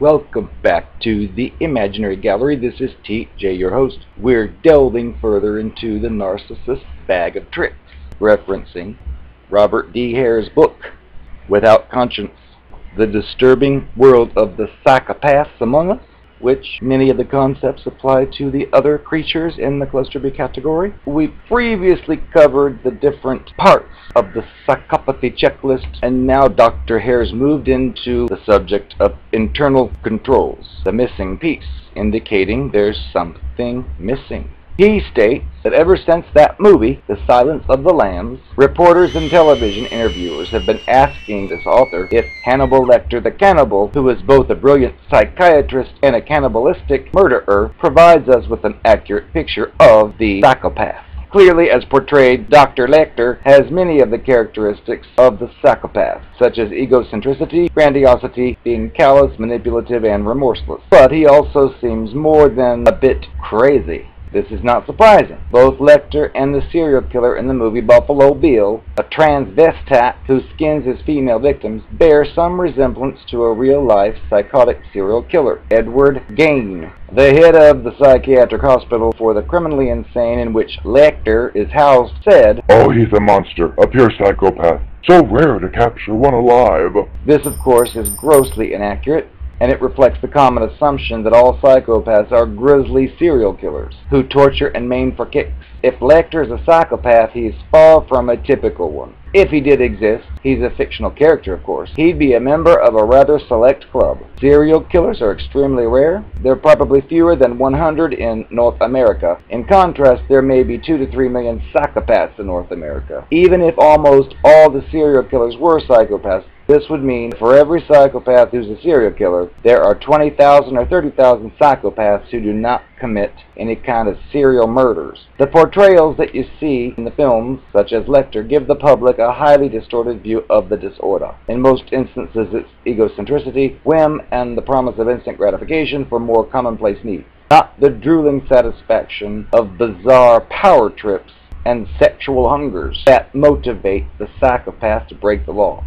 Welcome back to the Imaginary Gallery. This is TJ, your host. We're delving further into the narcissist's bag of tricks, referencing Robert D. Hare's book, Without Conscience, The Disturbing World of the Psychopaths Among Us, which many of the concepts apply to the other creatures in the Cluster B category. We previously covered the different parts of the psychopathy checklist, and now Dr. Hare's moved into the subject of internal controls, the missing piece, indicating there's something missing. He states that ever since that movie, The Silence of the Lambs, reporters and television interviewers have been asking this author if Hannibal Lecter the cannibal, who is both a brilliant psychiatrist and a cannibalistic murderer, provides us with an accurate picture of the psychopath. Clearly, as portrayed, Dr. Lecter has many of the characteristics of the psychopath, such as egocentricity, grandiosity, being callous, manipulative, and remorseless. But he also seems more than a bit crazy. This is not surprising. Both Lecter and the serial killer in the movie Buffalo Bill, a transvestite who skins his female victims, bear some resemblance to a real-life psychotic serial killer, Edward Gein, the head of the psychiatric hospital for the criminally insane in which Lecter is housed, said, "Oh, he's a monster, a pure psychopath. So rare to capture one alive." This, of course, is grossly inaccurate, and it reflects the common assumption that all psychopaths are grisly serial killers who torture and maim for kicks. If Lecter is a psychopath, he is far from a typical one. If he did exist, he's a fictional character, of course. He'd be a member of a rather select club. Serial killers are extremely rare. There are probably fewer than 100 in North America. In contrast, there may be 2 to 3 million psychopaths in North America. Even if almost all the serial killers were psychopaths, this would mean for every psychopath who's a serial killer, there are 20,000 or 30,000 psychopaths who do not commit any kind of serial murders. The portrayals that you see in the films, such as Lecter, give the public a highly distorted view of the disorder. In most instances, it's egocentricity, whim, and the promise of instant gratification for more commonplace needs, not the drooling satisfaction of bizarre power trips and sexual hungers that motivate the psychopath to break the law.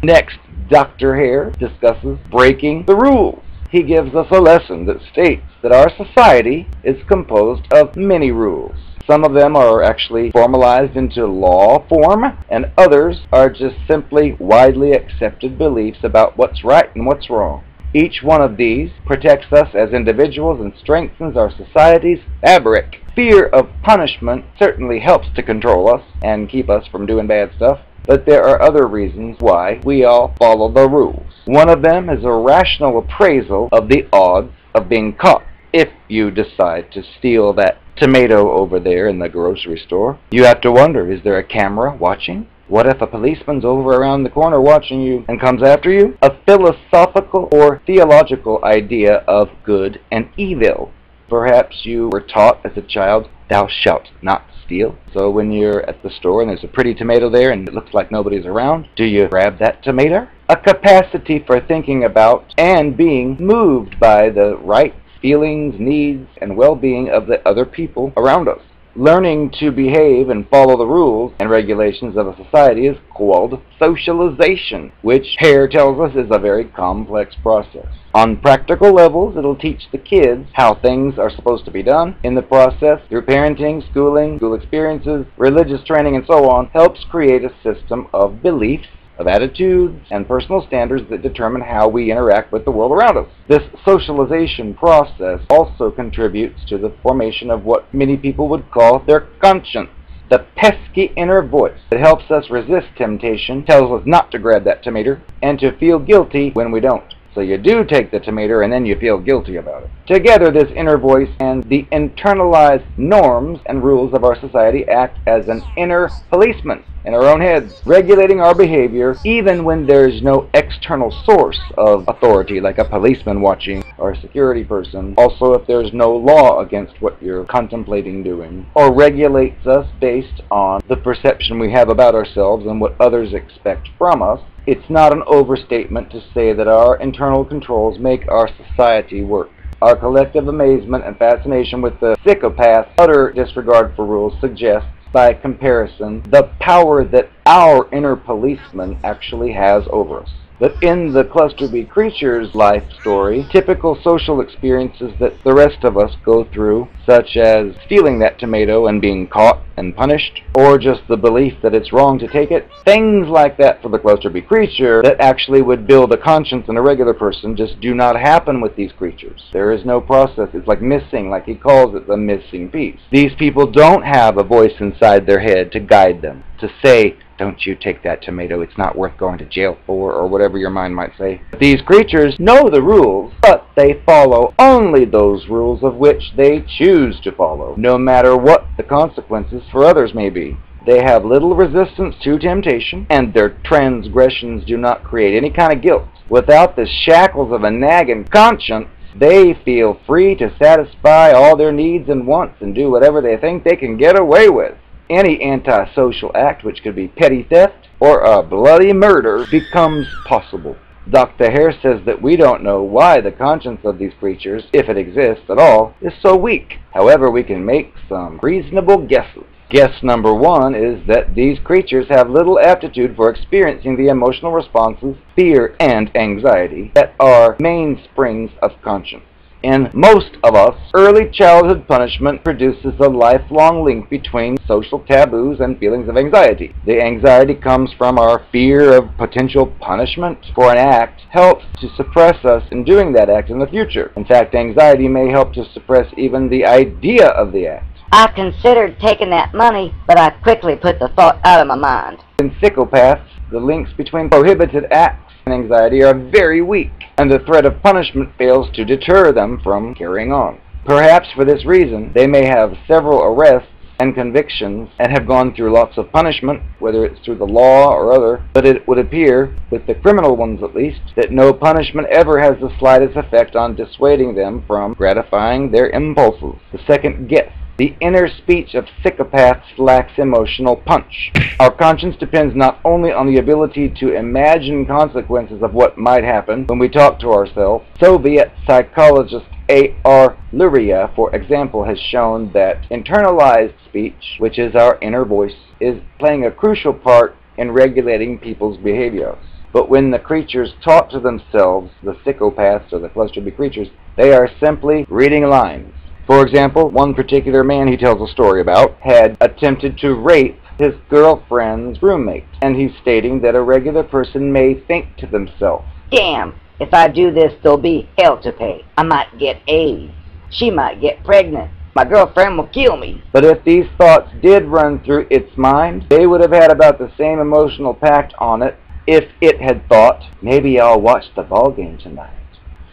Next, Dr. Hare discusses breaking the rules. He gives us a lesson that states that our society is composed of many rules. Some of them are actually formalized into law form, and others are just simply widely accepted beliefs about what's right and what's wrong. Each one of these protects us as individuals and strengthens our society's fabric. Fear of punishment certainly helps to control us and keep us from doing bad stuff. But there are other reasons why we all follow the rules. One of them is a rational appraisal of the odds of being caught. If you decide to steal that tomato over there in the grocery store, you have to wonder, is there a camera watching? What if a policeman's over around the corner watching you and comes after you? A philosophical or theological idea of good and evil. Perhaps you were taught as a child, "Thou shalt not steal." So when you're at the store and there's a pretty tomato there and it looks like nobody's around, do you grab that tomato? A capacity for thinking about and being moved by the rights, feelings, needs, and well-being of the other people around us. Learning to behave and follow the rules and regulations of a society is called socialization, which Hare tells us is a very complex process. On practical levels, it'll teach the kids how things are supposed to be done. In the process, through parenting, schooling, school experiences, religious training, and so on, helps create a system of beliefs, of attitudes, and personal standards that determine how we interact with the world around us. This socialization process also contributes to the formation of what many people would call their conscience. The pesky inner voice that helps us resist temptation tells us not to grab that tomato and to feel guilty when we don't. So you do take the tomato and then you feel guilty about it. Together, this inner voice and the internalized norms and rules of our society act as an inner policeman in our own heads, regulating our behavior even when there's no external source of authority, like a policeman watching or a security person. Also, if there's no law against what you're contemplating doing, or regulates us based on the perception we have about ourselves and what others expect from us. It's not an overstatement to say that our internal controls make our society work. Our collective amazement and fascination with the psychopath's utter disregard for rules suggests, by comparison, the power that our inner policeman actually has over us. But in the Cluster B Creature's life story, typical social experiences that the rest of us go through, such as stealing that tomato and being caught and punished, or just the belief that it's wrong to take it, things like that for the Cluster B Creature that actually would build a conscience in a regular person just do not happen with these creatures. There is no process. It's like missing, like he calls it, the missing piece. These people don't have a voice inside their head to guide them, to say, don't you take that tomato, it's not worth going to jail for, or whatever your mind might say. These creatures know the rules, but they follow only those rules of which they choose to follow, no matter what the consequences for others may be. They have little resistance to temptation, and their transgressions do not create any kind of guilt. Without the shackles of a nagging conscience, they feel free to satisfy all their needs and wants and do whatever they think they can get away with. Any antisocial act, which could be petty theft or a bloody murder, becomes possible. Dr. Hare says that we don't know why the conscience of these creatures, if it exists at all, is so weak. However, we can make some reasonable guesses. Guess number one is that these creatures have little aptitude for experiencing the emotional responses, fear and anxiety, that are mainsprings of conscience. In most of us, early childhood punishment produces a lifelong link between social taboos and feelings of anxiety. The anxiety comes from our fear of potential punishment for an act, helps to suppress us in doing that act in the future. In fact, anxiety may help to suppress even the idea of the act. I considered taking that money, but I quickly put the thought out of my mind. In psychopaths, the links between prohibited acts and anxiety are very weak, and the threat of punishment fails to deter them from carrying on. Perhaps for this reason, they may have several arrests and convictions and have gone through lots of punishment, whether it's through the law or other, but it would appear, with the criminal ones at least, that no punishment ever has the slightest effect on dissuading them from gratifying their impulses. The second guess. The inner speech of psychopaths lacks emotional punch. Our conscience depends not only on the ability to imagine consequences of what might happen when we talk to ourselves. Soviet psychologist A.R. Luria, for example, has shown that internalized speech, which is our inner voice, is playing a crucial part in regulating people's behaviors. But when the creatures talk to themselves, the psychopaths or the Cluster B creatures, they are simply reading lines. For example, one particular man he tells a story about had attempted to rape his girlfriend's roommate, and he's stating that a regular person may think to themselves, Damn, if I do this, there'll be hell to pay. I might get AIDS. She might get pregnant. My girlfriend will kill me. But if these thoughts did run through its mind, they would have had about the same emotional impact on it if it had thought, maybe I'll watch the ball game tonight.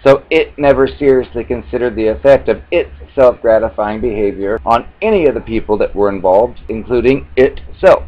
So it never seriously considered the effect of its self-gratifying behavior on any of the people that were involved, including itself.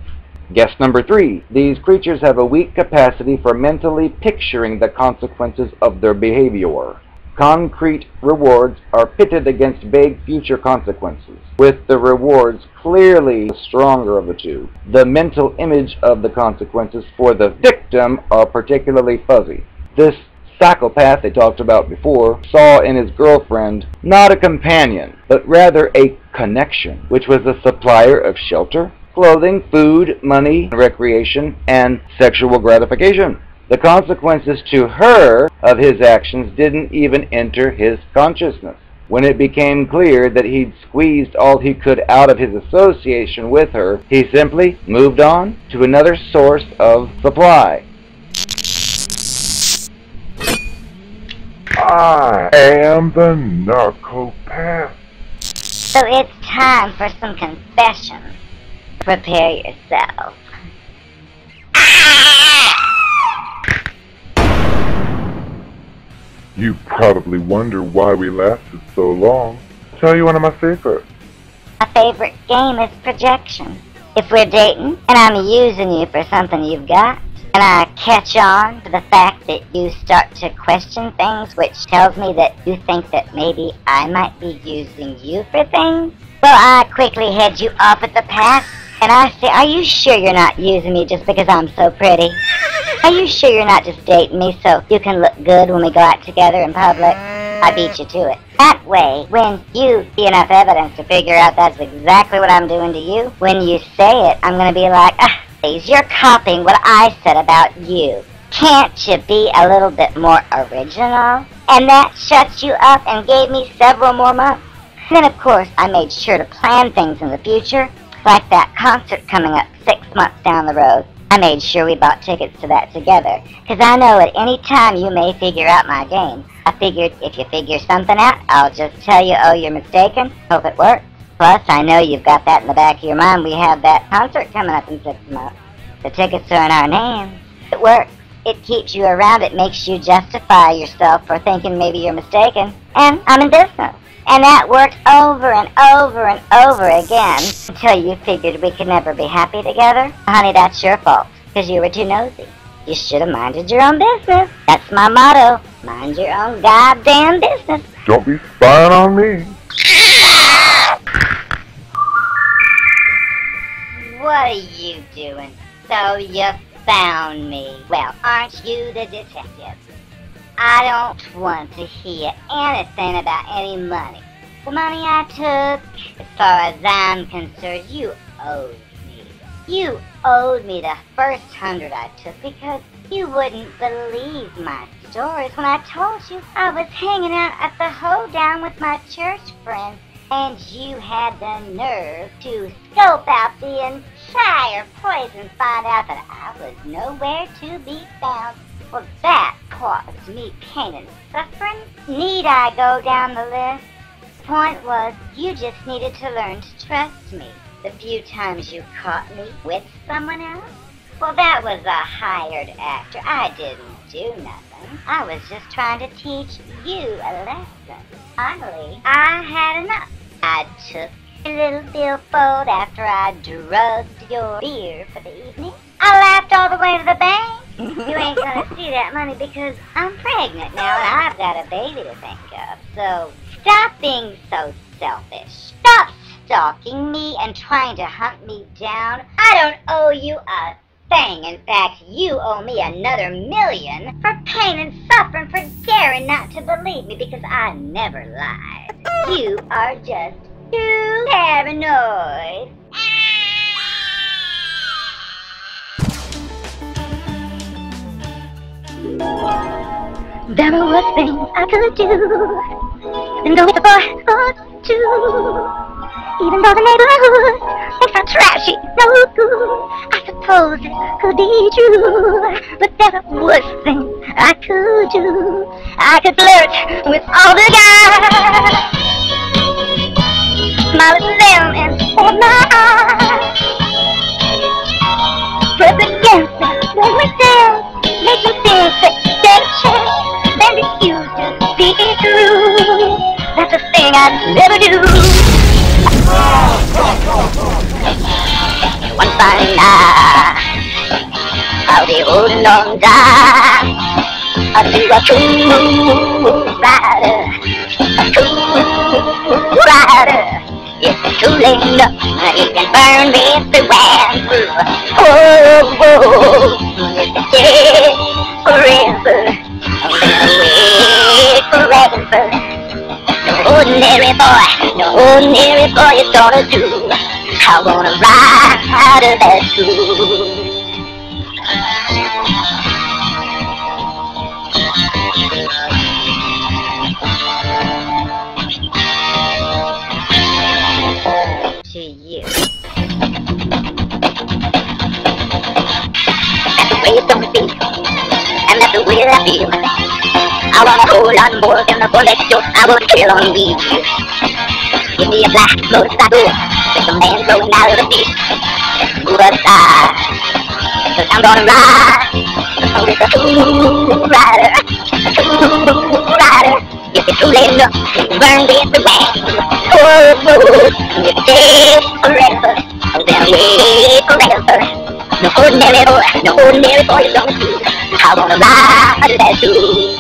Guess number 3. These creatures have a weak capacity for mentally picturing the consequences of their behavior. Concrete rewards are pitted against vague future consequences, with the rewards clearly the stronger of the two. The mental image of the consequences for the victim are particularly fuzzy. This psychopath they talked about before saw in his girlfriend not a companion, but rather a connection, which was a supplier of shelter, clothing, food, money, recreation, and sexual gratification. The consequences to her of his actions didn't even enter his consciousness. When it became clear that he'd squeezed all he could out of his association with her, he simply moved on to another source of supply. I am the narcopath. So it's time for some confessions. Prepare yourself. You probably wonder why we lasted so long. I'll tell you one of my secrets. My favorite game is projection. If we're dating, and I'm using you for something you've got, and I catch on to the fact that you start to question things, which tells me that you think that maybe I might be using you for things, well, I quickly head you off at the pass, and I say, are you sure you're not using me just because I'm so pretty? Are you sure you're not just dating me so you can look good when we go out together in public? I beat you to it. That way, when you see enough evidence to figure out that's exactly what I'm doing to you, when you say it, I'm going to be like, you're copying what I said about you. Can't you be a little bit more original? And that shut you up and gave me several more months. Then, of course, I made sure to plan things in the future, like that concert coming up 6 months down the road. I made sure we bought tickets to that together, because I know at any time you may figure out my game. I figured if you figure something out, I'll just tell you, oh, you're mistaken. Hope it works. Plus, I know you've got that in the back of your mind. We have that concert coming up in 6 months. The tickets are in our names. It works. It keeps you around. It makes you justify yourself for thinking maybe you're mistaken. And I'm in business. And that worked over and over and over again until you figured we could never be happy together. Honey, that's your fault, because you were too nosy. You should have minded your own business. That's my motto. Mind your own goddamn business. Don't be spying on me. What are you doing? So you found me. Well, aren't you the detective? I don't want to hear anything about any money. The money I took, as far as I'm concerned, you owed me. You owed me the first 100 I took because you wouldn't believe my stories when I told you I was hanging out at the hoedown with my church friends, and you had the nerve to scope out the entire place and find out that I was nowhere to be found. Well, that caused me pain and suffering. Need I go down the list? The point was, you just needed to learn to trust me. The few times you caught me with someone else, well, that was a hired actor. I didn't do nothing. I was just trying to teach you a lesson. Finally, I had enough. I took a little billfold after I drugged your beer for the evening. I laughed all the way to the bank. You ain't gonna see that money because I'm pregnant now and I've got a baby to think of. So stop being so selfish. Stop stalking me and trying to hunt me down. I don't owe you a thing. In fact, you owe me another $1 million for pain and suffering for daring not to believe me because I never lied. You are just too paranoid. There were worse things I could do than go with a boy or two. Even though the neighborhood thinks I'm trashy, no good, I suppose it could be true. But there were worse things I could do. I could flirt with all the guys, smile at them and hold my eyes, press against them, make me dance, make me think that there's a chance. Then refuse to be true. That's a thing I'd never do. One fine night, I'll be holding on tight to a cool rider, a cool rider. If it's too late enough, it can burn me through and through. Oh, oh, if it's dead forever, I'm gonna wait forever. No ordinary boy is gonna do. I wanna ride that too. To you. That's the way it's gonna be, and that's the way that I feel. I want a whole lot more than the bullet dose I would kill on me. Give me a black motorcycle with some man blowing out of the beast. Move aside, 'cause I'm gonna ride with a cool rider, a cool rider. If it's too late enough, it can burn with the rain. Oh, oh, if it's dead forever, then wait forever. No ordinary boy is gonna do. I wanna ride that too.